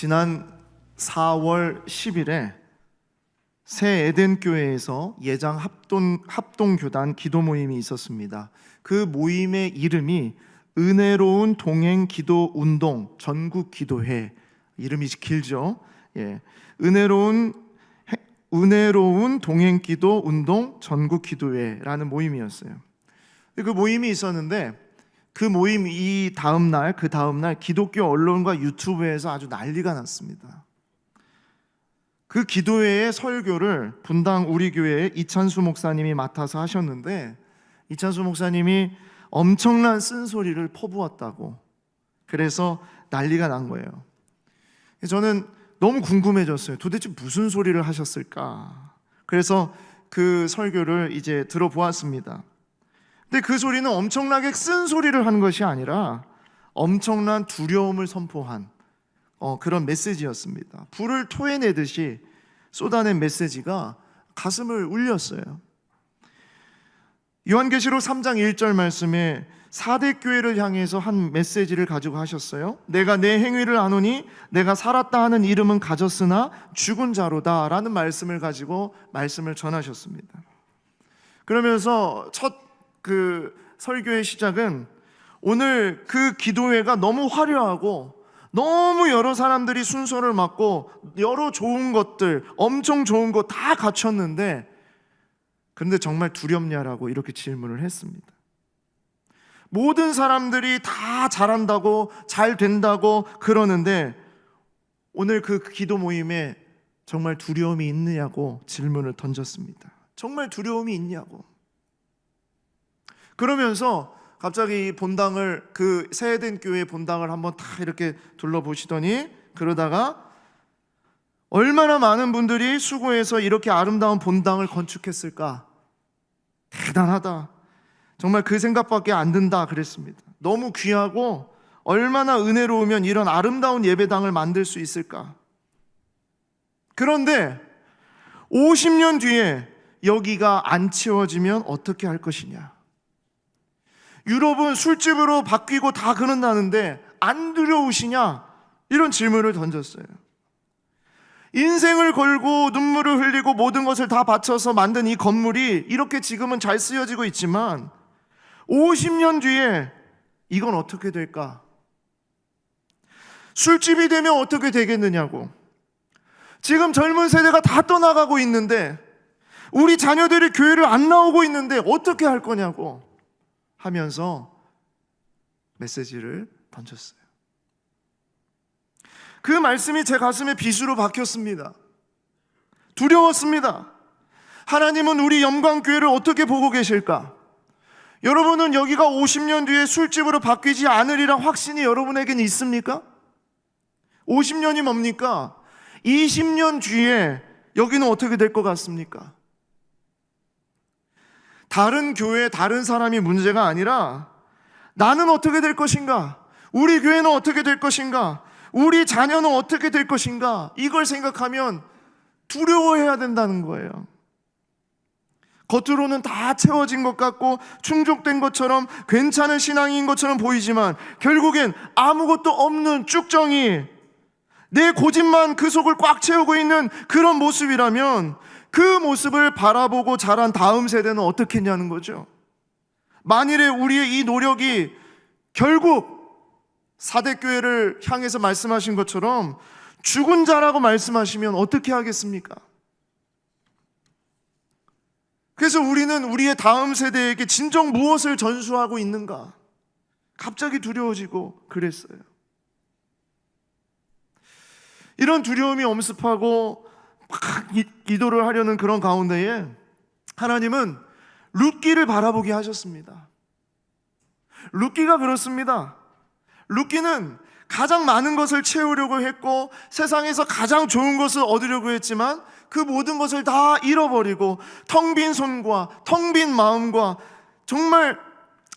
지난 4월 10일에 새 에덴 교회에서 예장 합동교단 기도 모임이 있었습니다. 그 모임의 이름이 은혜로운 동행 기도 운동 전국 기도회. 이름이 길죠. 은혜로운 동행 기도 운동 전국 기도회라는 모임이었어요. 그 모임이 있었는데 그 모임 그 다음 날 기독교 언론과 유튜브에서 아주 난리가 났습니다. 그 기도회의 설교를 분당 우리 교회의 이찬수 목사님이 맡아서 하셨는데, 이찬수 목사님이 엄청난 쓴소리를 퍼부었다고, 그래서 난리가 난 거예요. 저는 너무 궁금해졌어요. 도대체 무슨 소리를 하셨을까? 그래서 그 설교를 이제 들어보았습니다. 근데 그 소리는 엄청나게 쓴 소리를 하는 것이 아니라 엄청난 두려움을 선포한 그런 메시지였습니다. 불을 토해내듯이 쏟아낸 메시지가 가슴을 울렸어요. 요한계시록 3장 1절 말씀에 4대 교회를 향해서 한 메시지를 가지고 하셨어요. 내가 내 행위를 아노니 내가 살았다 하는 이름은 가졌으나 죽은 자로다 라는 말씀을 가지고 말씀을 전하셨습니다. 그러면서 첫 설교의 시작은 오늘 그 기도회가 너무 화려하고 너무 여러 사람들이 순서를 맡고 여러 좋은 것들, 엄청 좋은 거 다 갖췄는데, 그런데 정말 두렵냐라고 이렇게 질문을 했습니다. 모든 사람들이 다 잘한다고, 잘 된다고 그러는데 오늘 그 기도 모임에 정말 두려움이 있느냐고 질문을 던졌습니다. 정말 두려움이 있냐고. 그러면서 갑자기 이 본당을, 그 새에덴 교회 본당을 한번 다 이렇게 둘러보시더니, 그러다가 얼마나 많은 분들이 수고해서 이렇게 아름다운 본당을 건축했을까? 대단하다. 정말 그 생각밖에 안 든다 그랬습니다. 너무 귀하고 얼마나 은혜로우면 이런 아름다운 예배당을 만들 수 있을까? 그런데 50년 뒤에 여기가 안 채워지면 어떻게 할 것이냐? 유럽은 술집으로 바뀌고 다 그런다는데 안 두려우시냐? 이런 질문을 던졌어요. 인생을 걸고 눈물을 흘리고 모든 것을 다 바쳐서 만든 이 건물이 이렇게 지금은 잘 쓰여지고 있지만 50년 뒤에 이건 어떻게 될까? 술집이 되면 어떻게 되겠느냐고. 지금 젊은 세대가 다 떠나가고 있는데 우리 자녀들이 교회를 안 나오고 있는데 어떻게 할 거냐고 하면서 메시지를 던졌어요. 그 말씀이 제 가슴에 빗으로 박혔습니다. 두려웠습니다. 하나님은 우리 영광교회를 어떻게 보고 계실까? 여러분은 여기가 50년 뒤에 술집으로 바뀌지 않으리란 확신이 여러분에게는 있습니까? 50년이 뭡니까? 20년 뒤에 여기는 어떻게 될 것 같습니까? 다른 교회, 다른 사람이 문제가 아니라 나는 어떻게 될 것인가? 우리 교회는 어떻게 될 것인가? 우리 자녀는 어떻게 될 것인가? 이걸 생각하면 두려워해야 된다는 거예요. 겉으로는 다 채워진 것 같고 충족된 것처럼 괜찮은 신앙인 것처럼 보이지만 결국엔 아무것도 없는 쭉정이, 내 고집만 그 속을 꽉 채우고 있는 그런 모습이라면 그 모습을 바라보고 자란 다음 세대는 어떻게 했냐는 거죠. 만일에 우리의 이 노력이 결국 4대 교회를 향해서 말씀하신 것처럼 죽은 자라고 말씀하시면 어떻게 하겠습니까? 그래서 우리는 우리의 다음 세대에게 진정 무엇을 전수하고 있는가? 갑자기 두려워지고 그랬어요. 이런 두려움이 엄습하고 막 기도를 하려는 그런 가운데에 하나님은 룻기를 바라보게 하셨습니다. 룻기가 그렇습니다. 룻기는 가장 많은 것을 채우려고 했고 세상에서 가장 좋은 것을 얻으려고 했지만 그 모든 것을 다 잃어버리고 텅 빈 손과 텅 빈 마음과 정말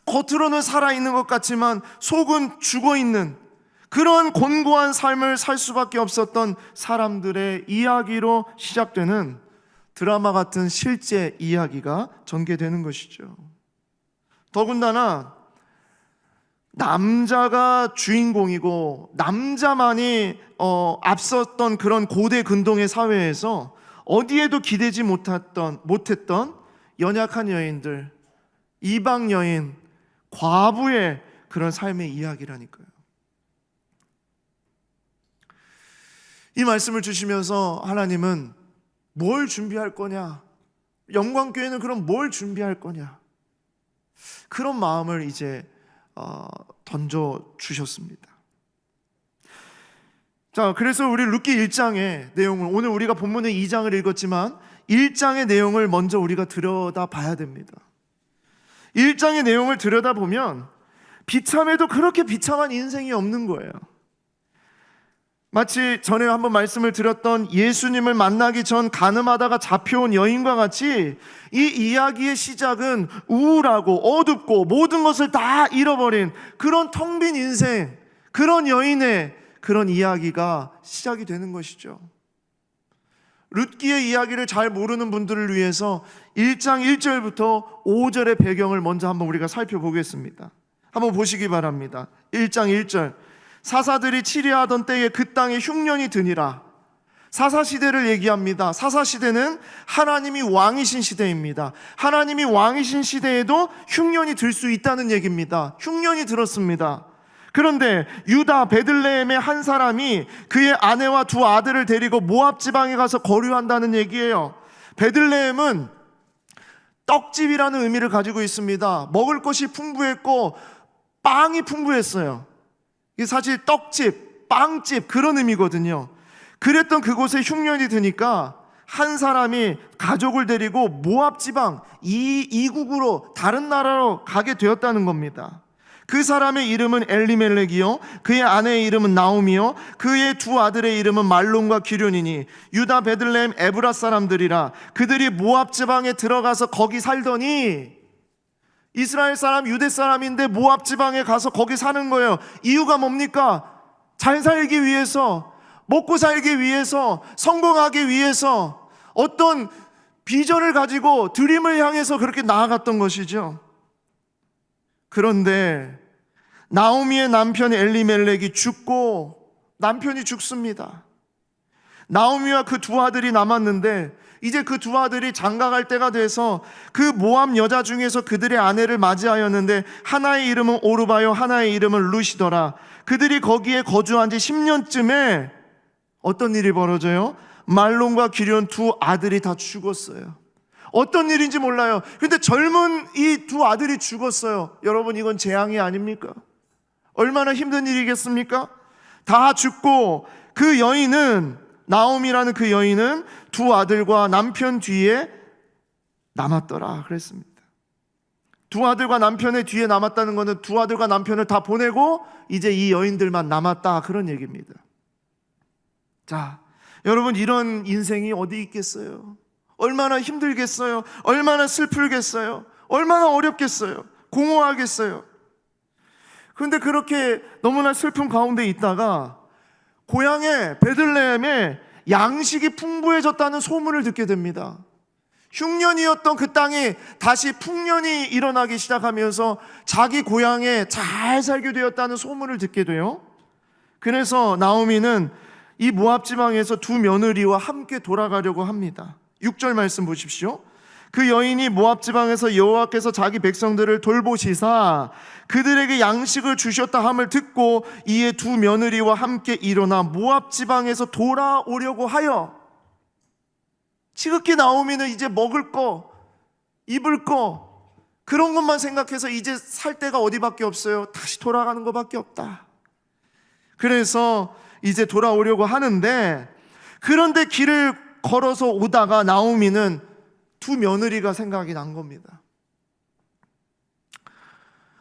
겉으로는 살아있는 것 같지만 속은 죽어있는 그런 곤고한 삶을 살 수밖에 없었던 사람들의 이야기로 시작되는 드라마 같은 실제 이야기가 전개되는 것이죠. 더군다나 남자가 주인공이고 남자만이 앞섰던 그런 고대 근동의 사회에서 어디에도 기대지 못했던 연약한 여인들, 이방 여인, 과부의 그런 삶의 이야기라니까요. 이 말씀을 주시면서 하나님은 뭘 준비할 거냐? 영광교회는 그럼 뭘 준비할 거냐? 그런 마음을 이제 던져 주셨습니다. 자, 그래서 우리 룻기 1장의 내용을, 오늘 우리가 본문의 2장을 읽었지만 1장의 내용을 먼저 우리가 들여다봐야 됩니다. 1장의 내용을 들여다보면 비참해도 그렇게 비참한 인생이 없는 거예요. 마치 전에 한번 말씀을 드렸던 예수님을 만나기 전 가늠하다가 잡혀온 여인과 같이 이 이야기의 시작은 우울하고 어둡고 모든 것을 다 잃어버린 그런 텅 빈 인생, 그런 여인의 그런 이야기가 시작이 되는 것이죠. 룻기의 이야기를 잘 모르는 분들을 위해서 1장 1절부터 5절의 배경을 먼저 한번 우리가 살펴보겠습니다. 한번 보시기 바랍니다. 1장 1절, 사사들이 치리하던 때에 그 땅에 흉년이 드니라. 사사시대를 얘기합니다. 사사시대는 하나님이 왕이신 시대입니다. 하나님이 왕이신 시대에도 흉년이 들 수 있다는 얘기입니다. 흉년이 들었습니다. 그런데 유다 베들레헴의 한 사람이 그의 아내와 두 아들을 데리고 모압 지방에 가서 거류한다는 얘기예요. 베들레헴은 떡집이라는 의미를 가지고 있습니다. 먹을 것이 풍부했고 빵이 풍부했어요. 이게 사실 떡집, 빵집 그런 의미거든요. 그랬던 그곳에 흉년이 드니까 한 사람이 가족을 데리고 모압 지방 이국으로 다른 나라로 가게 되었다는 겁니다. 그 사람의 이름은 엘리멜렉이요, 그의 아내의 이름은 나오미요, 그의 두 아들의 이름은 말론과 기륜이니 유다 베들레헴 에브라 사람들이라. 그들이 모압 지방에 들어가서 거기 살더니, 이스라엘 사람, 유대 사람인데 모압 지방에 가서 거기 사는 거예요. 이유가 뭡니까? 잘 살기 위해서, 먹고 살기 위해서, 성공하기 위해서, 어떤 비전을 가지고 드림을 향해서 그렇게 나아갔던 것이죠. 그런데 나오미의 남편 엘리멜렉이 죽고, 남편이 죽습니다. 나오미와 그 두 아들이 남았는데 이제 그 두 아들이 장가갈 때가 돼서 그 모압 여자 중에서 그들의 아내를 맞이하였는데 하나의 이름은 오르바요, 하나의 이름은 루시더라. 그들이 거기에 거주한 지 10년쯤에 어떤 일이 벌어져요? 말론과 기륜 두 아들이 다 죽었어요. 어떤 일인지 몰라요. 근데 젊은 이 두 아들이 죽었어요. 여러분, 이건 재앙이 아닙니까? 얼마나 힘든 일이겠습니까? 다 죽고 그 여인은, 나오미라는 그 여인은 두 아들과 남편 뒤에 남았더라 그랬습니다. 두 아들과 남편의 뒤에 남았다는 것은 두 아들과 남편을 다 보내고 이제 이 여인들만 남았다, 그런 얘기입니다. 자, 여러분, 이런 인생이 어디 있겠어요? 얼마나 힘들겠어요? 얼마나 슬프겠어요? 얼마나 어렵겠어요? 공허하겠어요? 그런데 그렇게 너무나 슬픔 가운데 있다가 고향에 베들레헴에 양식이 풍부해졌다는 소문을 듣게 됩니다. 흉년이었던 그 땅에 다시 풍년이 일어나기 시작하면서 자기 고향에 잘 살게 되었다는 소문을 듣게 돼요. 그래서 나오미는 이 모압 지방에서 두 며느리와 함께 돌아가려고 합니다. 6절 말씀 보십시오. 그 여인이 모압 지방에서 여호와께서 자기 백성들을 돌보시사 그들에게 양식을 주셨다 함을 듣고 이에 두 며느리와 함께 일어나 모압 지방에서 돌아오려고 하여. 지극히 나오미는 이제 먹을 거, 입을 거, 그런 것만 생각해서 이제 살 데가 어디밖에 없어요. 다시 돌아가는 것밖에 없다. 그래서 이제 돌아오려고 하는데, 그런데 길을 걸어서 오다가 나오미는 두 며느리가 생각이 난 겁니다.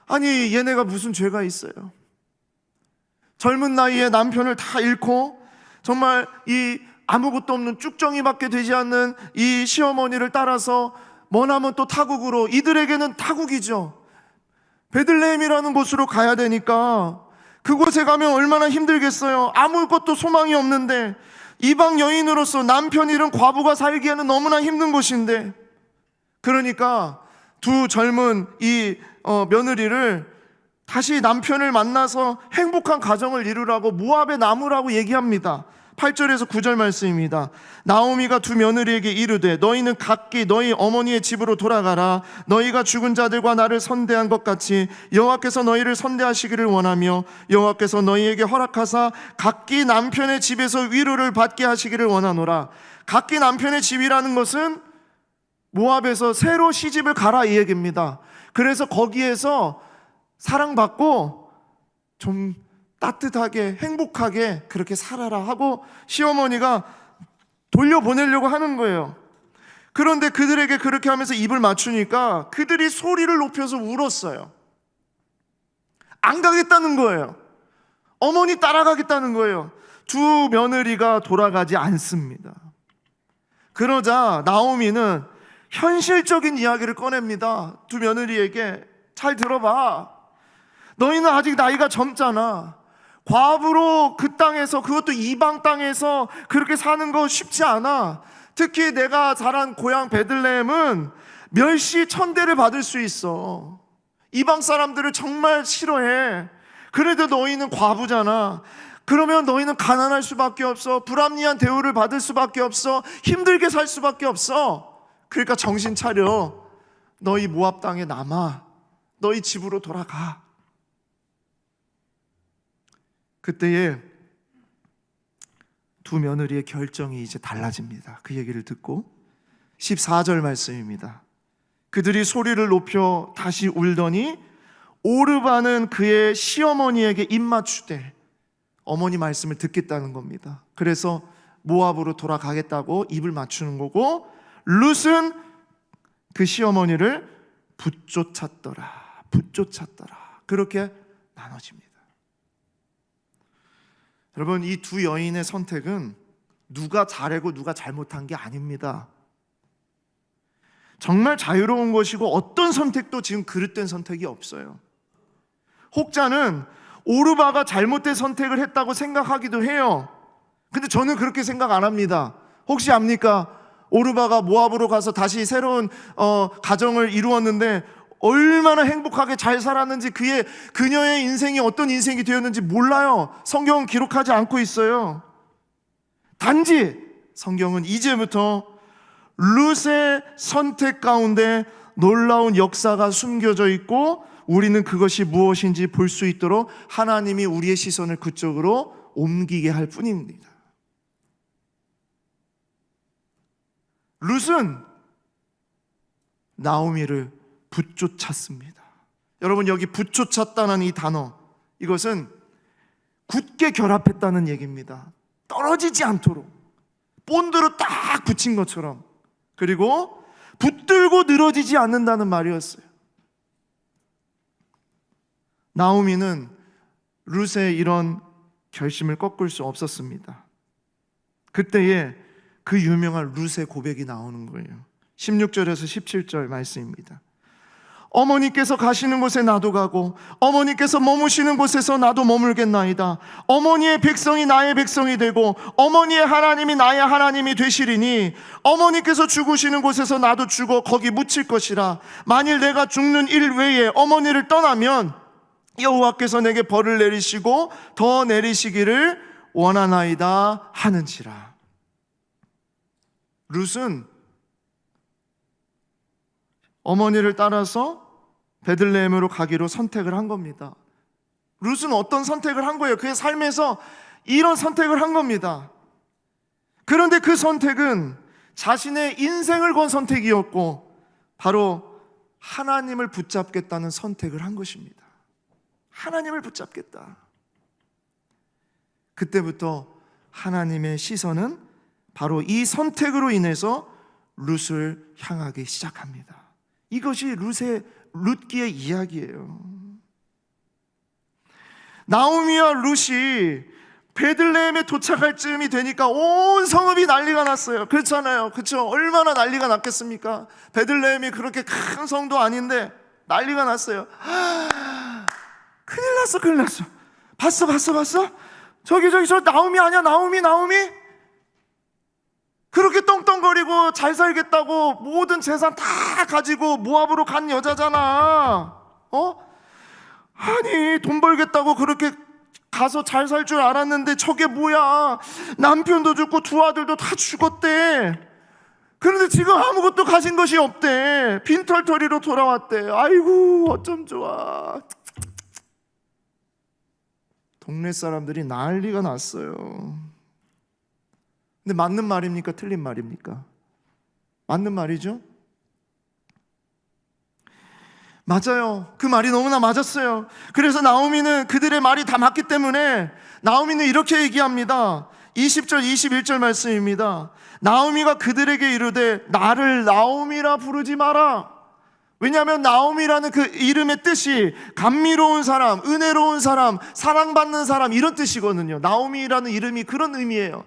아니, 얘네가 무슨 죄가 있어요? 젊은 나이에 남편을 다 잃고 정말 이 아무것도 없는 쭉정이밖에 되지 않는 이 시어머니를 따라서 머나먼 또 타국으로, 이들에게는 타국이죠. 베들레헴이라는 곳으로 가야 되니까 그곳에 가면 얼마나 힘들겠어요. 아무것도 소망이 없는데, 이방 여인으로서 남편 잃은 과부가 살기에는 너무나 힘든 곳인데, 그러니까 두 젊은 이 며느리를 다시 남편을 만나서 행복한 가정을 이루라고 모압의 나무라고 얘기합니다. 8절에서 9절 말씀입니다. 나오미가 두 며느리에게 이르되 너희는 각기 너희 어머니의 집으로 돌아가라. 너희가 죽은 자들과 나를 선대한 것 같이 여호와께서 너희를 선대하시기를 원하며 여호와께서 너희에게 허락하사 각기 남편의 집에서 위로를 받게 하시기를 원하노라. 각기 남편의 집이라는 것은 모압에서 새로 시집을 가라 이 얘기입니다. 그래서 거기에서 사랑받고 좀 따뜻하게 행복하게 그렇게 살아라 하고 시어머니가 돌려보내려고 하는 거예요. 그런데 그들에게 그렇게 하면서 입을 맞추니까 그들이 소리를 높여서 울었어요. 안 가겠다는 거예요. 어머니 따라가겠다는 거예요. 두 며느리가 돌아가지 않습니다. 그러자 나오미는 현실적인 이야기를 꺼냅니다. 두 며느리에게 잘 들어봐. 너희는 아직 나이가 젊잖아. 과부로 그 땅에서, 그것도 이방 땅에서 그렇게 사는 거 쉽지 않아. 특히 내가 자란 고향 베들레헴은 멸시 천대를 받을 수 있어. 이방 사람들을 정말 싫어해. 그래도 너희는 과부잖아. 그러면 너희는 가난할 수밖에 없어. 불합리한 대우를 받을 수밖에 없어. 힘들게 살 수밖에 없어. 그러니까 정신 차려. 너희 모압 땅에 남아. 너희 집으로 돌아가. 그때에 두 며느리의 결정이 이제 달라집니다. 그 얘기를 듣고 14절 말씀입니다. 그들이 소리를 높여 다시 울더니 오르바는 그의 시어머니에게 입맞추되 어머니 말씀을 듣겠다는 겁니다. 그래서 모압으로 돌아가겠다고 입을 맞추는 거고, 룻은 그 시어머니를 붙쫓았더라. 그렇게 나눠집니다. 여러분, 이 두 여인의 선택은 누가 잘하고 누가 잘못한 게 아닙니다. 정말 자유로운 것이고 어떤 선택도 지금 그릇된 선택이 없어요. 혹자는 오르바가 잘못된 선택을 했다고 생각하기도 해요. 근데 저는 그렇게 생각 안 합니다. 혹시 압니까? 오르바가 모압으로 가서 다시 새로운 가정을 이루었는데 얼마나 행복하게 잘 살았는지, 그녀의 인생이 어떤 인생이 되었는지 몰라요. 성경은 기록하지 않고 있어요. 단지 성경은 이제부터 룻의 선택 가운데 놀라운 역사가 숨겨져 있고 우리는 그것이 무엇인지 볼 수 있도록 하나님이 우리의 시선을 그쪽으로 옮기게 할 뿐입니다. 룻은 나오미를 붙쫓았습니다. 여러분, 여기 붙쫓았다는 이 단어, 이것은 굳게 결합했다는 얘기입니다. 떨어지지 않도록 본드로 딱 붙인 것처럼, 그리고 붙들고 늘어지지 않는다는 말이었어요. 나오미는 룻의 이런 결심을 꺾을 수 없었습니다. 그때에 그 유명한 룻의 고백이 나오는 거예요. 16절에서 17절 말씀입니다. 어머니께서 가시는 곳에 나도 가고 어머니께서 머무시는 곳에서 나도 머물겠나이다. 어머니의 백성이 나의 백성이 되고 어머니의 하나님이 나의 하나님이 되시리니 어머니께서 죽으시는 곳에서 나도 죽어 거기 묻힐 것이라. 만일 내가 죽는 일 외에 어머니를 떠나면 여호와께서 내게 벌을 내리시고 더 내리시기를 원하나이다 하는지라. 룻은 어머니를 따라서 베들레헴으로 가기로 선택을 한 겁니다. 룻은 어떤 선택을 한 거예요? 그의 삶에서 이런 선택을 한 겁니다. 그런데 그 선택은 자신의 인생을 건 선택이었고 바로 하나님을 붙잡겠다는 선택을 한 것입니다. 하나님을 붙잡겠다. 그때부터 하나님의 시선은 바로 이 선택으로 인해서 룻을 향하기 시작합니다. 이것이 룻기의 이야기예요. 나오미와 룻이 베들레헴에 도착할 즈음이 되니까 온 성읍이 난리가 났어요. 그렇잖아요. 그렇죠? 얼마나 난리가 났겠습니까? 베들레헴이 그렇게 큰 성도 아닌데 난리가 났어요. 큰일 났어. 봤어? 저기 저 나오미 아니야? 나오미? 그렇게 떵떵거리고 잘 살겠다고 모든 재산 다 가지고 모압으로 간 여자잖아. 아니, 돈 벌겠다고 그렇게 가서 잘 살 줄 알았는데 저게 뭐야? 남편도 죽고 두 아들도 다 죽었대. 그런데 지금 아무것도 가진 것이 없대. 빈털터리로 돌아왔대. 아이고, 어쩜 좋아. 동네 사람들이 난리가 났어요. 근데 맞는 말입니까? 틀린 말입니까? 맞는 말이죠? 맞아요. 그 말이 너무나 맞았어요. 그래서 나오미는 그들의 말이 다 맞기 때문에 나오미는 이렇게 얘기합니다. 20절 21절 말씀입니다. 나오미가 그들에게 이르되 나를 나오미라 부르지 마라. 왜냐하면 나오미라는 그 이름의 뜻이 감미로운 사람, 은혜로운 사람, 사랑받는 사람 이런 뜻이거든요. 나오미라는 이름이 그런 의미예요.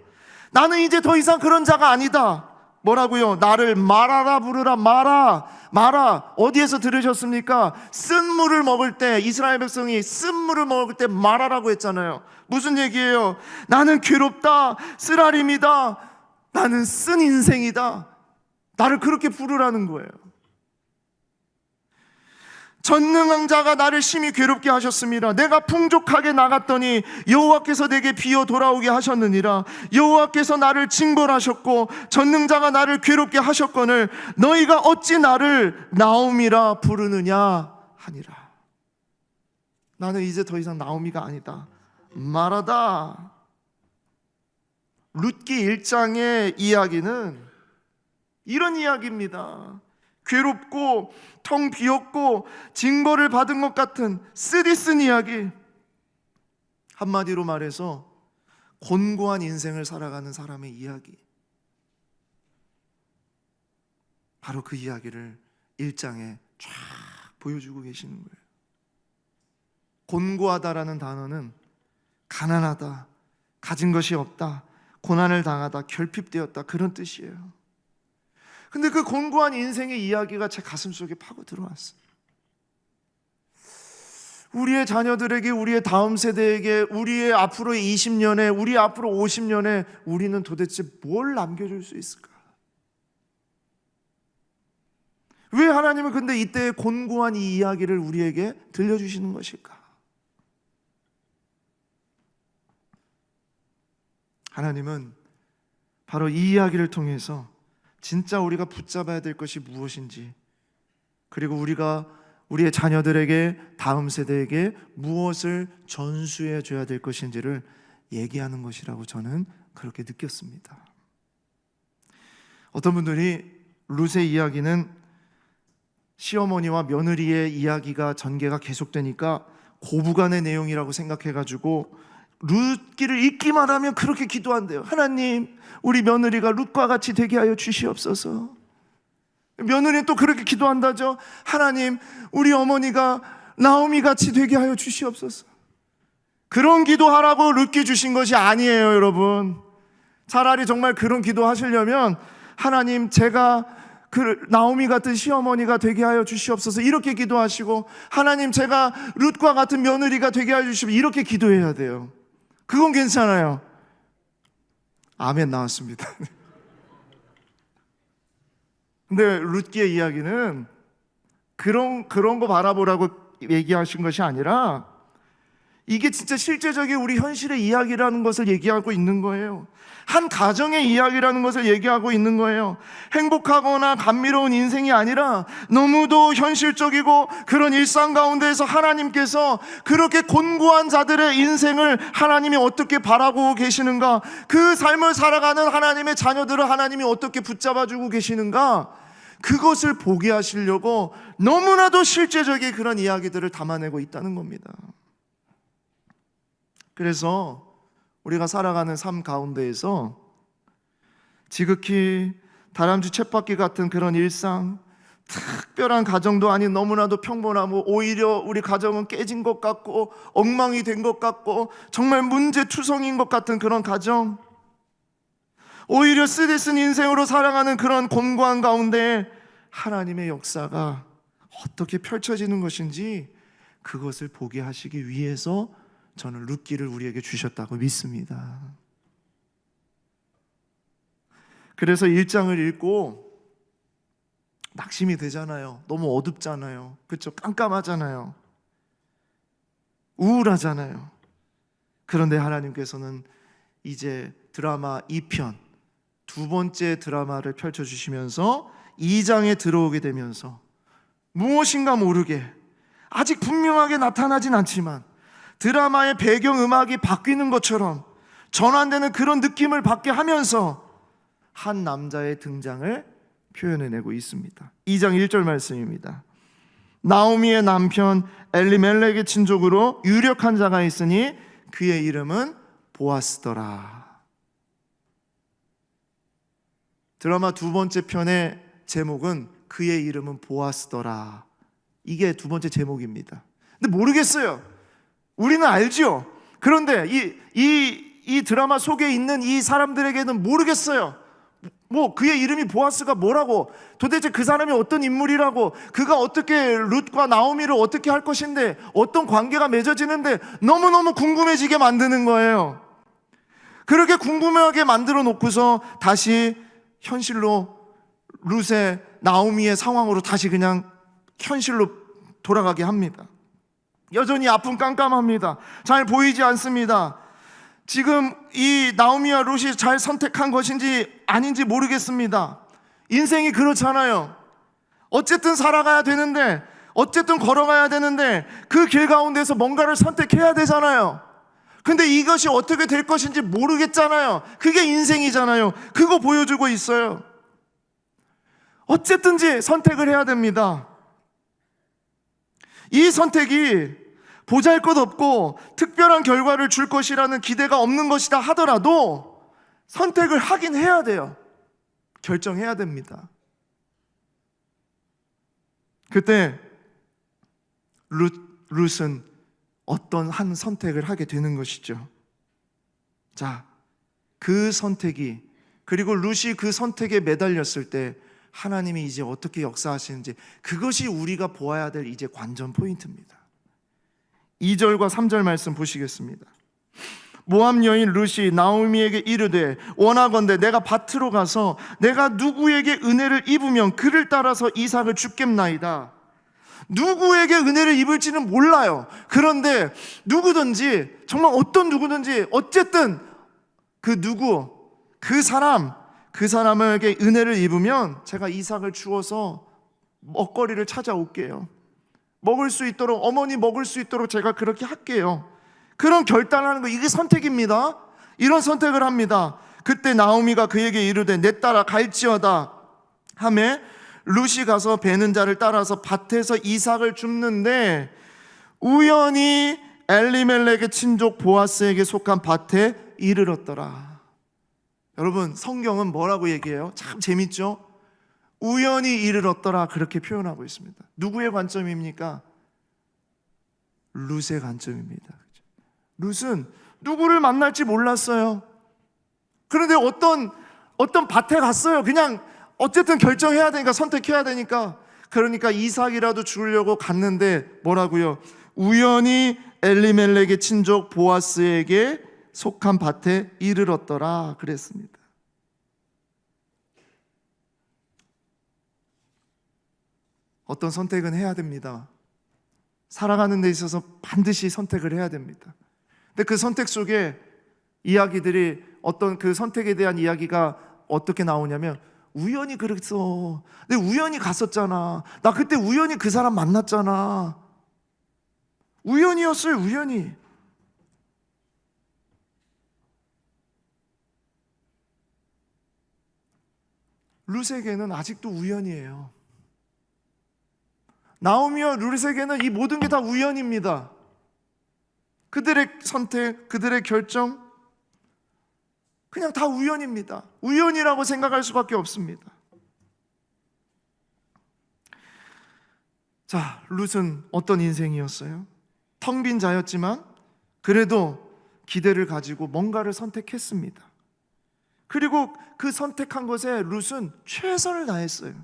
나는 이제 더 이상 그런 자가 아니다. 뭐라고요? 나를 마라라 부르라. 마라. 어디에서 들으셨습니까? 쓴 물을 먹을 때, 이스라엘 백성이 쓴 물을 먹을 때 마라라고 했잖아요. 무슨 얘기예요? 나는 괴롭다, 쓰라림이다, 나는 쓴 인생이다. 나를 그렇게 부르라는 거예요. 전능한 자가 나를 심히 괴롭게 하셨습니다. 내가 풍족하게 나갔더니 여호와께서 내게 비어 돌아오게 하셨느니라. 여호와께서 나를 징벌하셨고 전능자가 나를 괴롭게 하셨거늘 너희가 어찌 나를 나오미라 부르느냐 하니라. 나는 이제 더 이상 나오미가 아니다. 마라다. 룻기 1장의 이야기는 이런 이야기입니다. 괴롭고 텅 비었고 징벌을 받은 것 같은 쓰디쓴 이야기. 한마디로 말해서 곤고한 인생을 살아가는 사람의 이야기. 바로 그 이야기를 1장에 쫙 보여주고 계시는 거예요. 곤고하다라는 단어는 가난하다, 가진 것이 없다, 고난을 당하다, 결핍되었다 그런 뜻이에요. 근데 그 곤고한 인생의 이야기가 제 가슴속에 파고 들어왔어요. 우리의 자녀들에게, 우리의 다음 세대에게, 우리의 앞으로의 20년에, 우리 앞으로 50년에 우리는 도대체 뭘 남겨줄 수 있을까? 왜 하나님은 근데 이때의 곤고한 이 이야기를 우리에게 들려주시는 것일까? 하나님은 바로 이 이야기를 통해서 진짜 우리가 붙잡아야 될 것이 무엇인지, 그리고 우리가 우리의 자녀들에게, 다음 세대에게 무엇을 전수해 줘야 될 것인지를 얘기하는 것이라고 저는 그렇게 느꼈습니다. 어떤 분들이 룻의 이야기는 시어머니와 며느리의 이야기가 전개가 계속되니까 고부간의 내용이라고 생각해가지고 룻기를 읽기만 하면 그렇게 기도한대요. 하나님, 우리 며느리가 룻과 같이 되게 하여 주시옵소서. 며느리는 또 그렇게 기도한다죠. 하나님, 우리 어머니가 나오미 같이 되게 하여 주시옵소서. 그런 기도하라고 룻기 주신 것이 아니에요, 여러분. 차라리 정말 그런 기도 하시려면 하나님, 제가 그 나오미 같은 시어머니가 되게 하여 주시옵소서 이렇게 기도하시고, 하나님, 제가 룻과 같은 며느리가 되게 하여 주시옵소서 이렇게 기도해야 돼요. 그건 괜찮아요. 아멘 나왔습니다. 근데 룻기의 이야기는 그런 거 바라보라고 얘기하신 것이 아니라 이게 진짜 실제적인 우리 현실의 이야기라는 것을 얘기하고 있는 거예요. 한 가정의 이야기라는 것을 얘기하고 있는 거예요. 행복하거나 감미로운 인생이 아니라 너무도 현실적이고 그런 일상 가운데에서 하나님께서 그렇게 곤고한 자들의 인생을 하나님이 어떻게 바라보고 계시는가, 그 삶을 살아가는 하나님의 자녀들을 하나님이 어떻게 붙잡아주고 계시는가, 그것을 보게 하시려고 너무나도 실제적인 그런 이야기들을 담아내고 있다는 겁니다. 그래서 우리가 살아가는 삶 가운데에서 지극히 다람쥐 쳇바퀴 같은 그런 일상, 특별한 가정도 아닌 너무나도 평범하고 오히려 우리 가정은 깨진 것 같고 엉망이 된 것 같고 정말 문제투성인 것 같은 그런 가정, 오히려 쓰디쓴 인생으로 살아가는 그런 곤고한 가운데 하나님의 역사가 어떻게 펼쳐지는 것인지 그것을 보게 하시기 위해서 저는 룻기를 우리에게 주셨다고 믿습니다. 그래서 1장을 읽고 낙심이 되잖아요. 너무 어둡잖아요. 그렇죠? 깜깜하잖아요. 우울하잖아요. 그런데 하나님께서는 이제 드라마 2편, 두 번째 드라마를 펼쳐주시면서 2장에 들어오게 되면서 무엇인가 모르게 아직 분명하게 나타나진 않지만 드라마의 배경음악이 바뀌는 것처럼 전환되는 그런 느낌을 받게 하면서 한 남자의 등장을 표현해내고 있습니다. 2장 1절 말씀입니다. 나오미의 남편 엘리멜렉의 친족으로 유력한 자가 있으니 그의 이름은 보아스더라. 드라마 두 번째 편의 제목은 그의 이름은 보아스더라. 이게 두 번째 제목입니다. 근데 모르겠어요. 우리는 알죠. 그런데 이 드라마 속에 있는 이 사람들에게는 모르겠어요. 그의 이름이 보아스가 뭐라고, 도대체 그 사람이 어떤 인물이라고, 그가 어떻게 룻과 나오미를 어떻게 할 것인데, 어떤 관계가 맺어지는데 너무너무 궁금해지게 만드는 거예요. 그렇게 궁금하게 만들어 놓고서 다시 현실로, 룻의 나오미의 상황으로 다시 그냥 현실로 돌아가게 합니다. 여전히 앞은 깜깜합니다. 잘 보이지 않습니다. 지금 이 나오미와 룻이 잘 선택한 것인지 아닌지 모르겠습니다. 인생이 그렇잖아요. 어쨌든 살아가야 되는데, 어쨌든 걸어가야 되는데 그 길 가운데서 뭔가를 선택해야 되잖아요. 근데 이것이 어떻게 될 것인지 모르겠잖아요. 그게 인생이잖아요. 그거 보여주고 있어요. 어쨌든지 선택을 해야 됩니다. 이 선택이 보잘것없고 특별한 결과를 줄 것이라는 기대가 없는 것이다 하더라도 선택을 하긴 해야 돼요. 결정해야 됩니다. 그때 룻은 어떤 한 선택을 하게 되는 것이죠. 자, 그 선택이, 그리고 룻이 그 선택에 매달렸을 때 하나님이 이제 어떻게 역사하시는지, 그것이 우리가 보아야 될 이제 관전 포인트입니다. 2절과 3절 말씀 보시겠습니다. 모압 여인 룻이 나오미에게 이르되 원하건대 내가 밭으로 가서 내가 누구에게 은혜를 입으면 그를 따라서 이삭을 줍겠나이다. 누구에게 은혜를 입을지는 몰라요. 그런데 누구든지, 정말 어떤 누구든지, 어쨌든 그 누구, 그 사람에게 은혜를 입으면 제가 이삭을 주어서 먹거리를 찾아올게요. 먹을 수 있도록, 어머니 먹을 수 있도록 제가 그렇게 할게요. 그런 결단하는 거, 이게 선택입니다. 이런 선택을 합니다. 그때 나오미가 그에게 이르되 내 딸아 갈지어다 하매 룻이 가서 베는 자를 따라서 밭에서 이삭을 줍는데 우연히 엘리멜렉의 친족 보아스에게 속한 밭에 이르렀더라. 여러분, 성경은 뭐라고 얘기해요? 참 재밌죠? 우연히 이르렀더라, 그렇게 표현하고 있습니다. 누구의 관점입니까? 룻의 관점입니다. 룻은 누구를 만날지 몰랐어요. 그런데 어떤 밭에 갔어요. 그냥 어쨌든 결정해야 되니까, 선택해야 되니까. 그러니까 이삭이라도 주려고 갔는데 뭐라고요? 우연히 엘리멜렉의 친족 보아스에게 속한 밭에 이르렀더라 그랬습니다. 어떤 선택은 해야 됩니다. 살아가는 데 있어서 반드시 선택을 해야 됩니다. 근데 그 선택 속에 이야기들이, 어떤 그 선택에 대한 이야기가 어떻게 나오냐면, 우연히 그랬어. 근데 우연히 갔었잖아. 나 그때 우연히 그 사람 만났잖아. 우연이었어요, 우연히. 룻에게는 아직도 우연이에요. 나오미와 룻에게는 이 모든 게 다 우연입니다. 그들의 선택, 그들의 결정, 그냥 다 우연입니다. 우연이라고 생각할 수밖에 없습니다. 자, 룻은 어떤 인생이었어요? 텅 빈 자였지만 그래도 기대를 가지고 뭔가를 선택했습니다. 그리고 그 선택한 것에 룻은 최선을 다했어요.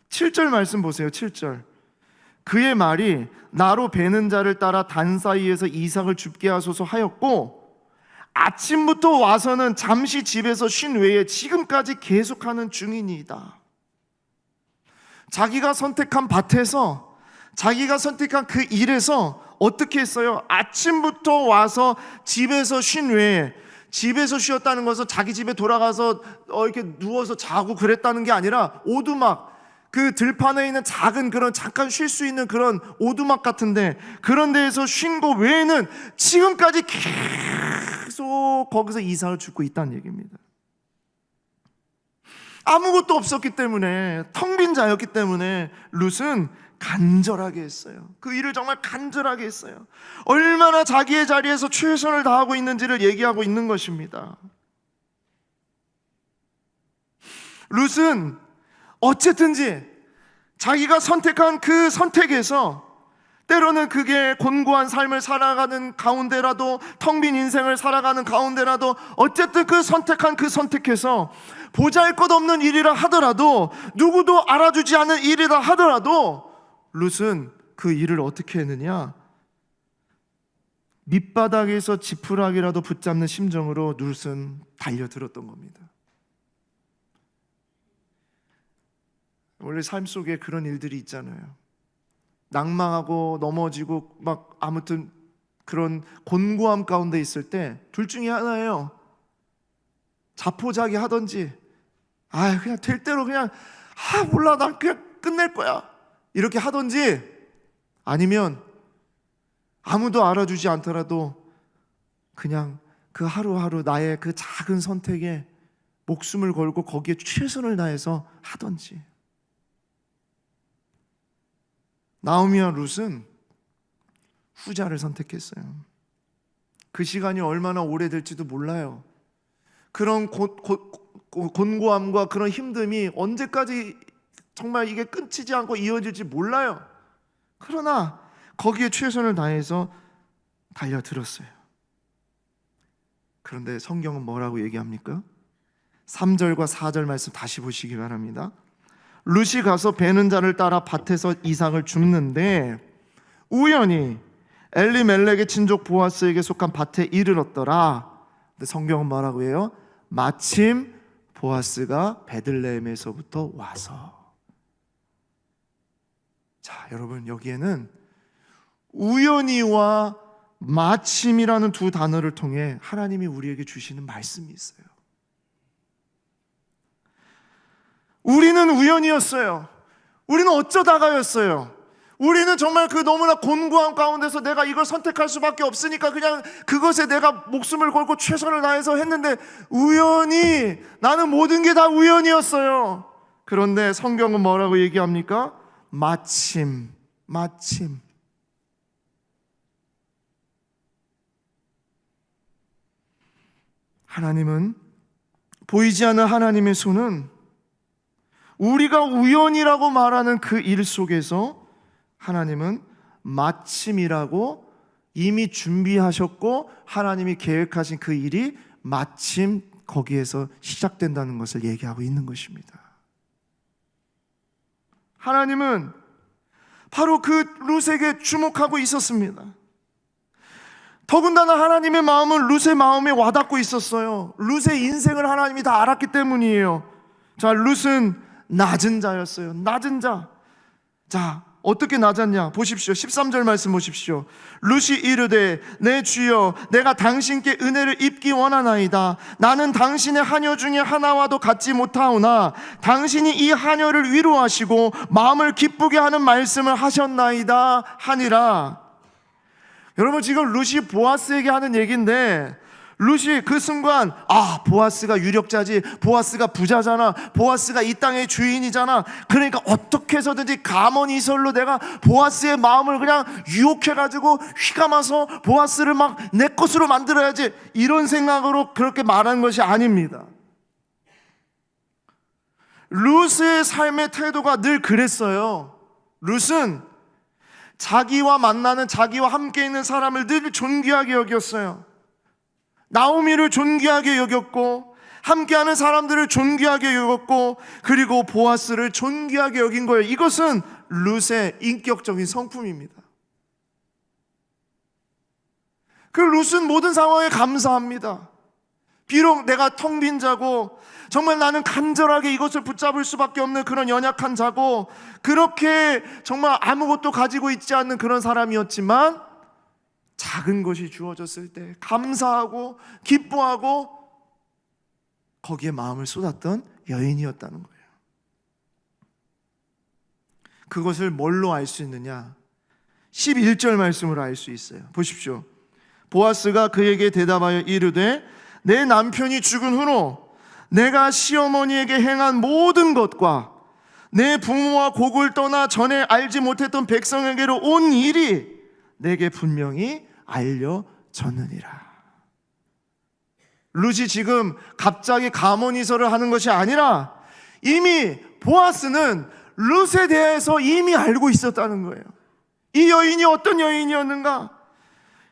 7절 말씀 보세요. 7절. 그의 말이 나로 베는 자를 따라 단 사이에서 이삭을 줍게 하소서 하였고 아침부터 와서는 잠시 집에서 쉰 외에 지금까지 계속하는 중이니이다. 자기가 선택한 밭에서, 자기가 선택한 그 일에서 어떻게 했어요? 아침부터 와서 집에서 쉰 외에, 집에서 쉬었다는 것은 자기 집에 돌아가서 이렇게 누워서 자고 그랬다는 게 아니라 오두막, 그 들판에 있는 작은 그런 잠깐 쉴 수 있는 그런 오두막 같은데, 그런 데에서 쉰 거 외에는 지금까지 계속 거기서 이삭을 죽고 있다는 얘기입니다. 아무것도 없었기 때문에, 텅 빈 자였기 때문에 룻은 간절하게 했어요. 그 일을 정말 간절하게 했어요. 얼마나 자기의 자리에서 최선을 다하고 있는지를 얘기하고 있는 것입니다. 룻은 어쨌든지 자기가 선택한 그 선택에서, 때로는 그게 곤고한 삶을 살아가는 가운데라도, 텅 빈 인생을 살아가는 가운데라도, 어쨌든 그 선택한 그 선택에서 보잘것없는 일이라 하더라도, 누구도 알아주지 않은 일이라 하더라도 룻은 그 일을 어떻게 했느냐? 밑바닥에서 지푸라기라도 붙잡는 심정으로 룻은 달려들었던 겁니다. 원래 삶 속에 그런 일들이 있잖아요. 낭망하고 넘어지고 막 아무튼 그런 곤고함 가운데 있을 때 둘 중에 하나예요. 자포자기 하든지, 그냥 될 대로 그냥 몰라, 난 그냥 끝낼 거야, 이렇게 하든지, 아니면 아무도 알아주지 않더라도 그냥 그 하루하루 나의 그 작은 선택에 목숨을 걸고 거기에 최선을 다해서 하든지. 나오미와 룻은 후자를 선택했어요. 그 시간이 얼마나 오래될지도 몰라요. 그런 곤고함과 그런 힘듦이 언제까지 정말 이게 끊이지 않고 이어질지 몰라요. 그러나 거기에 최선을 다해서 달려들었어요. 그런데 성경은 뭐라고 얘기합니까? 3절과 4절 말씀 다시 보시기 바랍니다. 룻이 가서 베는 자를 따라 밭에서 이삭을 줍는데 우연히 엘리멜렉의 친족 보아스에게 속한 밭에 이르렀더라. 근데 성경은 뭐라고 해요? 마침 보아스가 베들레헴에서부터 와서. 자, 여러분, 여기에는 우연히와 마침이라는 두 단어를 통해 하나님이 우리에게 주시는 말씀이 있어요. 우리는 우연이었어요. 우리는 어쩌다가였어요. 우리는 정말 그 너무나 곤고한 가운데서 내가 이걸 선택할 수밖에 없으니까 그냥 그것에 내가 목숨을 걸고 최선을 다해서 했는데, 우연히, 나는 모든 게 다 우연이었어요. 그런데 성경은 뭐라고 얘기합니까? 마침. 하나님은, 보이지 않는 하나님의 손은 우리가 우연이라고 말하는 그 일 속에서 하나님은 마침이라고 이미 준비하셨고, 하나님이 계획하신 그 일이 마침 거기에서 시작된다는 것을 얘기하고 있는 것입니다. 하나님은 바로 그 룻에게 주목하고 있었습니다. 더군다나 하나님의 마음은 룻의 마음에 와닿고 있었어요. 룻의 인생을 하나님이 다 알았기 때문이에요. 자, 룻은 낮은 자였어요. 낮은 자. 자, 어떻게 낮았냐? 보십시오. 13절 말씀 보십시오. 룻이 이르되 내 주여, 내가 당신께 은혜를 입기 원하나이다. 나는 당신의 하녀 중에 하나와도 같지 못하오나 당신이 이 하녀를 위로하시고 마음을 기쁘게 하는 말씀을 하셨나이다 하니라. 여러분, 지금 룻이 보아스에게 하는 얘기인데, 룻이 그 순간 보아스가 유력자지, 보아스가 부자잖아, 보아스가 이 땅의 주인이잖아, 그러니까 어떻게 해서든지 가문이설로 내가 보아스의 마음을 그냥 유혹해가지고 휘감아서 보아스를 막 내 것으로 만들어야지, 이런 생각으로 그렇게 말한 것이 아닙니다. 룻의 삶의 태도가 늘 그랬어요. 룻은 자기와 만나는, 자기와 함께 있는 사람을 늘 존귀하게 여겼어요. 나오미를 존귀하게 여겼고, 함께하는 사람들을 존귀하게 여겼고, 그리고 보아스를 존귀하게 여긴 거예요. 이것은 룻의 인격적인 성품입니다. 그 룻은 모든 상황에 감사합니다. 비록 내가 텅 빈 자고, 정말 나는 간절하게 이것을 붙잡을 수밖에 없는 그런 연약한 자고, 그렇게 정말 아무것도 가지고 있지 않는 그런 사람이었지만, 작은 것이 주어졌을 때 감사하고 기뻐하고 거기에 마음을 쏟았던 여인이었다는 거예요. 그것을 뭘로 알 수 있느냐? 11절 말씀으로 알 수 있어요. 보십시오. 보아스가 그에게 대답하여 이르되 내 남편이 죽은 후로 내가 시어머니에게 행한 모든 것과 내 부모와 곡을 떠나 전에 알지 못했던 백성에게로 온 일이 내게 분명히 알려졌느니라. 룻이 지금 갑자기 가문이설을 하는 것이 아니라 이미 보아스는 룻에 대해서 이미 알고 있었다는 거예요. 이 여인이 어떤 여인이었는가?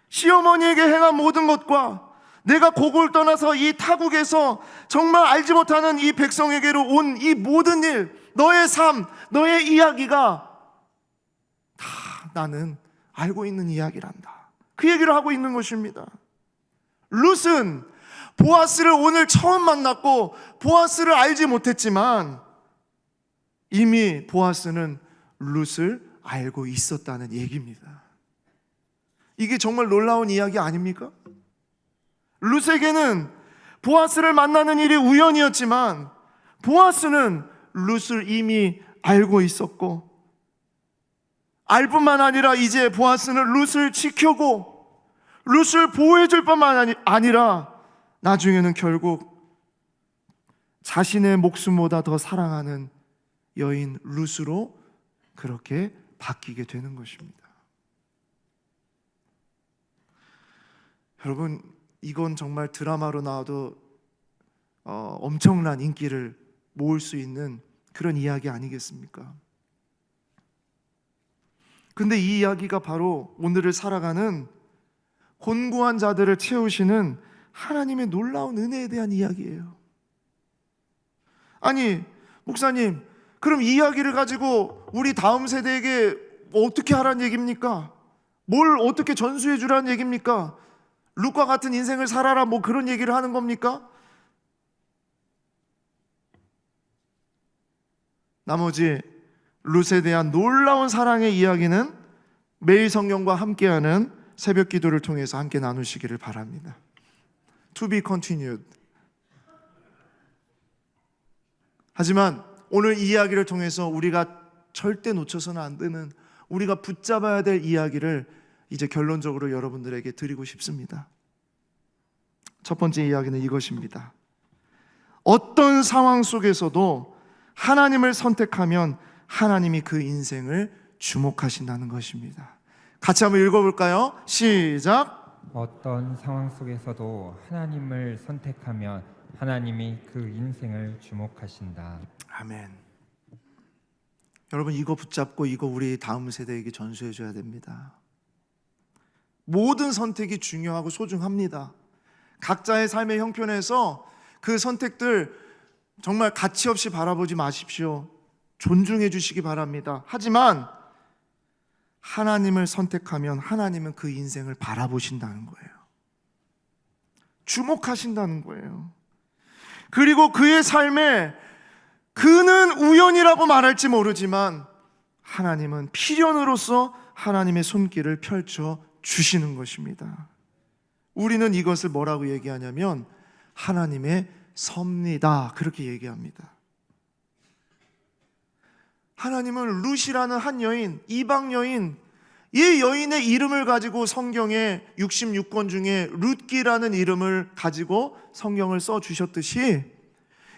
시어머니에게 행한 모든 것과 내가 곡을 떠나서 이 타국에서 정말 알지 못하는 이 백성에게로 온 이 모든 일, 너의 삶, 너의 이야기가 다 나는 알고 있는 이야기란다. 그 얘기를 하고 있는 것입니다. 룻은 보아스를 오늘 처음 만났고 보아스를 알지 못했지만 이미 보아스는 룻을 알고 있었다는 얘기입니다. 이게 정말 놀라운 이야기 아닙니까? 룻에게는 보아스를 만나는 일이 우연이었지만 보아스는 룻을 이미 알고 있었고, 알 뿐만 아니라 이제 보아스는 룻을 지켜고 룻을 보호해 줄 뿐만 아니라 나중에는 결국 자신의 목숨보다 더 사랑하는 여인 룻으로 그렇게 바뀌게 되는 것입니다. 여러분, 이건 정말 드라마로 나와도 엄청난 인기를 모을 수 있는 그런 이야기 아니겠습니까? 근데 이 이야기가 바로 오늘을 살아가는 곤고한 자들을 채우시는 하나님의 놀라운 은혜에 대한 이야기예요. 아니, 목사님, 그럼 이 이야기를 가지고 우리 다음 세대에게 어떻게 하라는 얘기입니까? 뭘 어떻게 전수해 주라는 얘기입니까? 룻과 같은 인생을 살아라, 뭐 그런 얘기를 하는 겁니까? 나머지 룻에 대한 놀라운 사랑의 이야기는 매일 성경과 함께하는 새벽 기도를 통해서 함께 나누시기를 바랍니다. To be continued. 하지만 오늘 이 이야기를 통해서 우리가 절대 놓쳐서는 안 되는, 우리가 붙잡아야 될 이야기를 이제 결론적으로 여러분들에게 드리고 싶습니다. 첫 번째 이야기는 이것입니다. 어떤 상황 속에서도 하나님을 선택하면 하나님이 그 인생을 주목하신다는 것입니다. 같이 한번 읽어볼까요? 시작. 어떤 상황 속에서도 하나님을 선택하면 하나님이 그 인생을 주목하신다. 아멘. 여러분, 이거 붙잡고 이거 우리 다음 세대에게 전수해 줘야 됩니다. 모든 선택이 중요하고 소중합니다. 각자의 삶의 형편에서 그 선택들 정말 가치 없이 바라보지 마십시오. 존중해 주시기 바랍니다. 하지만 하나님을 선택하면 하나님은 그 인생을 바라보신다는 거예요. 주목하신다는 거예요. 그리고 그의 삶에 그는 우연이라고 말할지 모르지만 하나님은 필연으로서 하나님의 손길을 펼쳐 주시는 것입니다. 우리는 이것을 뭐라고 얘기하냐면 하나님의 섭리다, 그렇게 얘기합니다. 하나님은 룻이라는 한 여인, 이방 여인, 이 여인의 이름을 가지고 성경에 66권 중에 룻기라는 이름을 가지고 성경을 써주셨듯이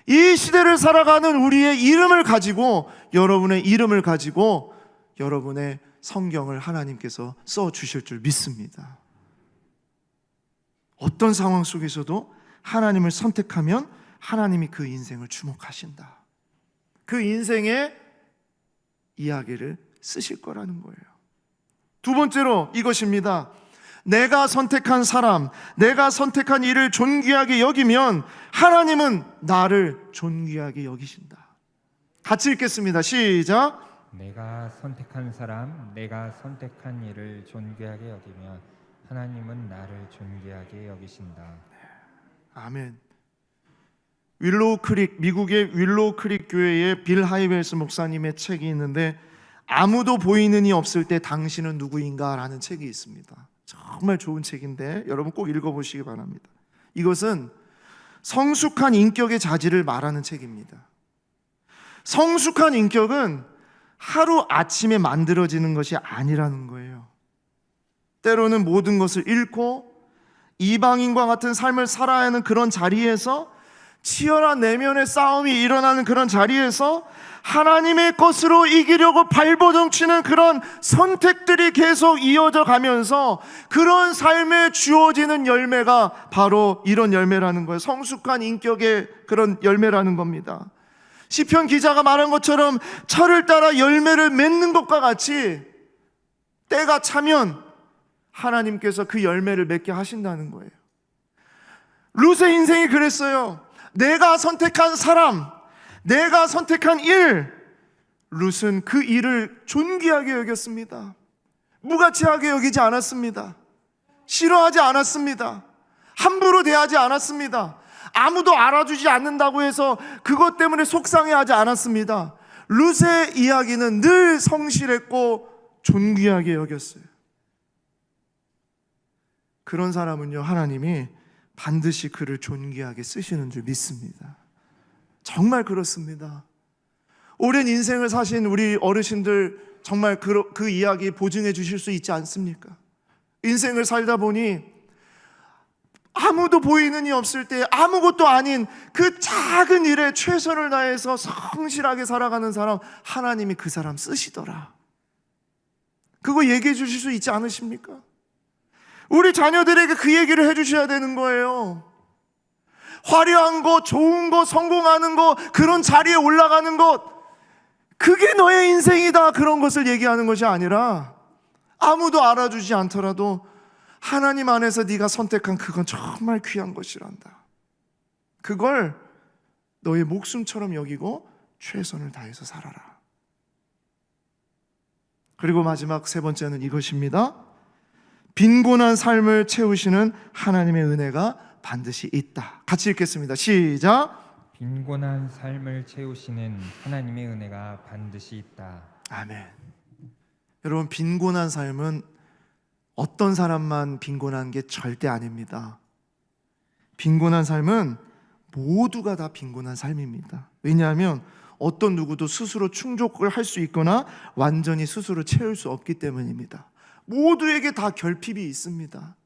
이 시대를 살아가는 우리의 이름을 가지고, 여러분의 이름을 가지고 여러분의 성경을 하나님께서 써주실 줄 믿습니다. 어떤 상황 속에서도 하나님을 선택하면 하나님이 그 인생을 주목하신다. 그 인생의 이야기를 쓰실 거라는 거예요. 두 번째로 이것입니다. 내가 선택한 사람, 내가 선택한 일을 존귀하게 여기면 하나님은 나를 존귀하게 여기신다. 같이 읽겠습니다. 시작. 내가 선택한 사람, 내가 선택한 일을 존귀하게 여기면 하나님은 나를 존귀하게 여기신다. 아멘. 윌로우 크릭, 미국의 윌로우 크릭 교회의 빌 하이웰스 목사님의 책이 있는데 아무도 보이는 이 없을 때 당신은 누구인가 라는 책이 있습니다. 정말 좋은 책인데 여러분 꼭 읽어보시기 바랍니다. 이것은 성숙한 인격의 자질을 말하는 책입니다. 성숙한 인격은 하루 아침에 만들어지는 것이 아니라는 거예요. 때로는 모든 것을 잃고 이방인과 같은 삶을 살아야 하는 그런 자리에서, 치열한 내면의 싸움이 일어나는 그런 자리에서 하나님의 것으로 이기려고 발버둥치는 그런 선택들이 계속 이어져 가면서 그런 삶에 주어지는 열매가 바로 이런 열매라는 거예요. 성숙한 인격의 그런 열매라는 겁니다. 시편 기자가 말한 것처럼 철을 따라 열매를 맺는 것과 같이 때가 차면 하나님께서 그 열매를 맺게 하신다는 거예요. 룻의 인생이 그랬어요. 내가 선택한 사람, 내가 선택한 일, 룻은 그 일을 존귀하게 여겼습니다. 무가치하게 여기지 않았습니다. 싫어하지 않았습니다. 함부로 대하지 않았습니다. 아무도 알아주지 않는다고 해서 그것 때문에 속상해하지 않았습니다. 룻의 이야기는 늘 성실했고 존귀하게 여겼어요. 그런 사람은요, 하나님이 반드시 그를 존귀하게 쓰시는 줄 믿습니다. 정말 그렇습니다. 오랜 인생을 사신 우리 어르신들 정말 그 이야기 보증해 주실 수 있지 않습니까? 인생을 살다 보니 아무도 보이는 이 없을 때 아무것도 아닌 그 작은 일에 최선을 다해서 성실하게 살아가는 사람, 하나님이 그 사람 쓰시더라. 그거 얘기해 주실 수 있지 않으십니까? 우리 자녀들에게 그 얘기를 해주셔야 되는 거예요. 화려한 것, 좋은 것, 성공하는 것, 그런 자리에 올라가는 것, 그게 너의 인생이다, 그런 것을 얘기하는 것이 아니라 아무도 알아주지 않더라도 하나님 안에서 네가 선택한 그건 정말 귀한 것이란다. 그걸 너의 목숨처럼 여기고 최선을 다해서 살아라. 그리고 마지막 세 번째는 이것입니다. 빈곤한 삶을 채우시는 하나님의 은혜가 반드시 있다. 같이 읽겠습니다. 시작. 빈곤한 삶을 채우시는 하나님의 은혜가 반드시 있다. 아멘. 여러분, 빈곤한 삶은 어떤 사람만 빈곤한 게 절대 아닙니다. 빈곤한 삶은 모두가 다 빈곤한 삶입니다. 왜냐하면 어떤 누구도 스스로 충족을 할 수 있거나 완전히 스스로 채울 수 없기 때문입니다. 모두에게 다 결핍이 있습니다.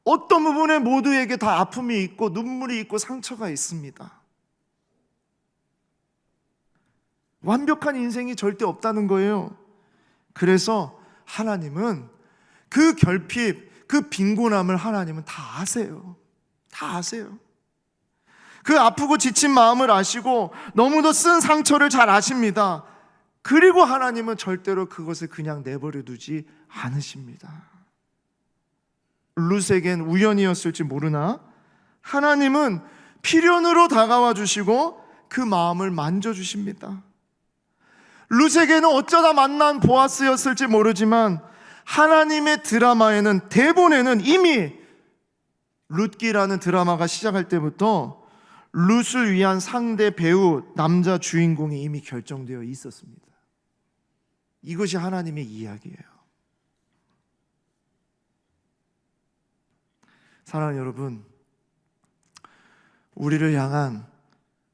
어떤 부분에 모두에게 다 아픔이 있고 눈물이 있고 상처가 있습니다. 완벽한 인생이 절대 없다는 거예요. 그래서 하나님은 그 결핍, 그 빈곤함을 하나님은 다 아세요. 다 아세요. 그 아프고 지친 마음을 아시고 너무도 쓴 상처를 잘 아십니다. 그리고 하나님은 절대로 그것을 그냥 내버려 두지 않으십니다. 룻에겐 우연이었을지 모르나 하나님은 필연으로 다가와 주시고 그 마음을 만져주십니다. 룻에게는 어쩌다 만난 보아스였을지 모르지만 하나님의 드라마에는, 대본에는 이미 룻기라는 드라마가 시작할 때부터 룻을 위한 상대 배우, 남자 주인공이 이미 결정되어 있었습니다. 이것이 하나님의 이야기예요. 사랑하는 여러분, 우리를 향한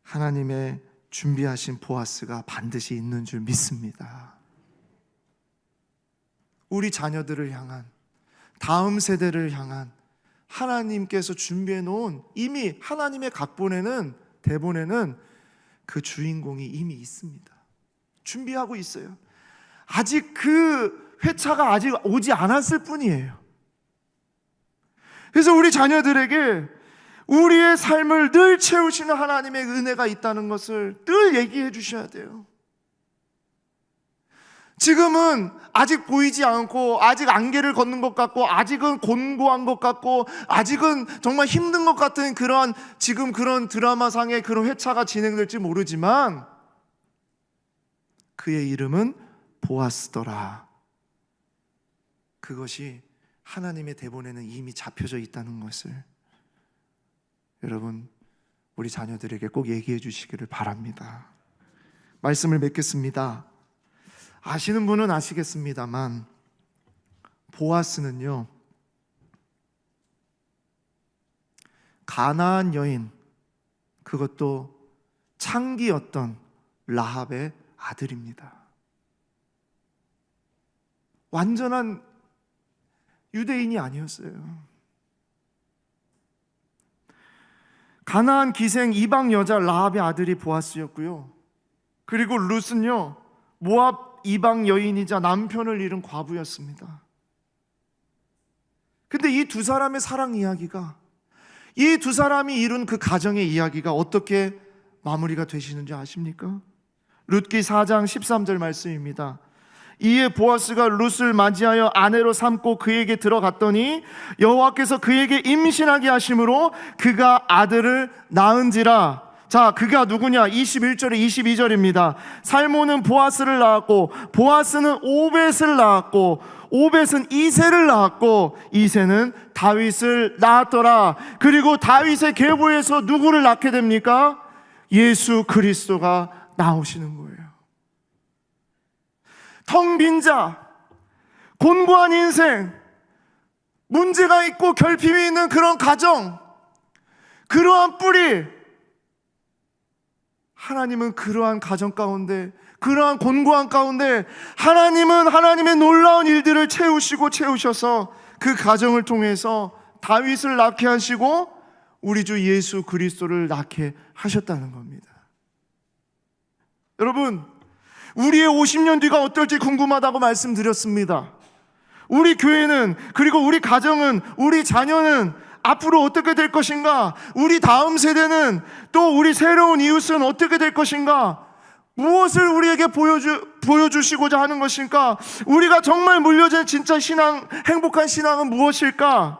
하나님의 준비하신 보아스가 반드시 있는 줄 믿습니다. 우리 자녀들을 향한, 다음 세대를 향한 하나님께서 준비해 놓은, 이미 하나님의 각본에는, 대본에는 그 주인공이 이미 있습니다. 준비하고 있어요. 아직 그 회차가 아직 오지 않았을 뿐이에요. 그래서 우리 자녀들에게 우리의 삶을 늘 채우시는 하나님의 은혜가 있다는 것을 늘 얘기해 주셔야 돼요. 지금은 아직 보이지 않고, 아직 안개를 걷는 것 같고, 아직은 곤고한 것 같고, 아직은 정말 힘든 것 같은 그런, 지금 그런 드라마상의 그런 회차가 진행될지 모르지만 그의 이름은 보아스더라. 그것이 하나님의 대본에는 이미 잡혀져 있다는 것을 여러분, 우리 자녀들에게 꼭 얘기해 주시기를 바랍니다. 말씀을 맺겠습니다. 아시는 분은 아시겠습니다만 보아스는요, 가나안 여인, 그것도 창기였던 라합의 아들입니다. 완전한 유대인이 아니었어요. 가나안 기생 이방 여자 라합의 아들이 보아스였고요. 그리고 룻은요, 모압 이방 여인이자 남편을 잃은 과부였습니다. 근데 이 두 사람의 사랑 이야기가, 이 두 사람이 이룬 그 가정의 이야기가 어떻게 마무리가 되시는지 아십니까? 룻기 4장 13절 말씀입니다. 이에 보아스가 룻을 맞이하여 아내로 삼고 그에게 들어갔더니 여호와께서 그에게 임신하게 하심으로 그가 아들을 낳은지라. 자, 그가 누구냐? 21절에 22절입니다. 살몬은 보아스를 낳았고 보아스는 오벳을 낳았고 오벳은 이새를 낳았고 이새는 다윗을 낳았더라. 그리고 다윗의 계보에서 누구를 낳게 됩니까? 예수 그리스도가 나오시는 거예요. 텅 빈 자, 곤고한 인생, 문제가 있고 결핍이 있는 그런 가정, 그러한 뿌리, 하나님은 그러한 가정 가운데, 그러한 곤고한 가운데 하나님은 하나님의 놀라운 일들을 채우셔서 그 가정을 통해서 다윗을 낳게 하시고 우리 주 예수 그리스도를 낳게 하셨다는 겁니다. 여러분, 우리의 50년 뒤가 어떨지 궁금하다고 말씀드렸습니다. 우리 교회는, 그리고 우리 가정은, 우리 자녀는 앞으로 어떻게 될 것인가? 우리 다음 세대는, 또 우리 새로운 이웃은 어떻게 될 것인가? 무엇을 우리에게 보여주시고자 하는 것일까? 우리가 정말 물려진 진짜 신앙, 행복한 신앙은 무엇일까?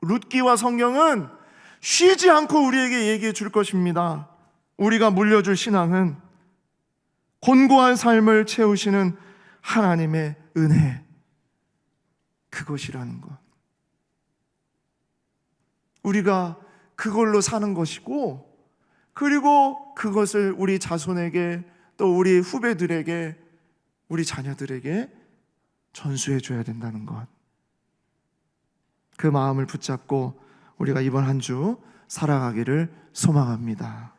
룻기와 성경은 쉬지 않고 우리에게 얘기해 줄 것입니다. 우리가 물려줄 신앙은 곤고한 삶을 채우시는 하나님의 은혜, 그것이라는 것. 우리가 그걸로 사는 것이고, 그리고 그것을 우리 자손에게, 또 우리 후배들에게, 우리 자녀들에게 전수해 줘야 된다는 것. 그 마음을 붙잡고 우리가 이번 한 주 살아가기를 소망합니다.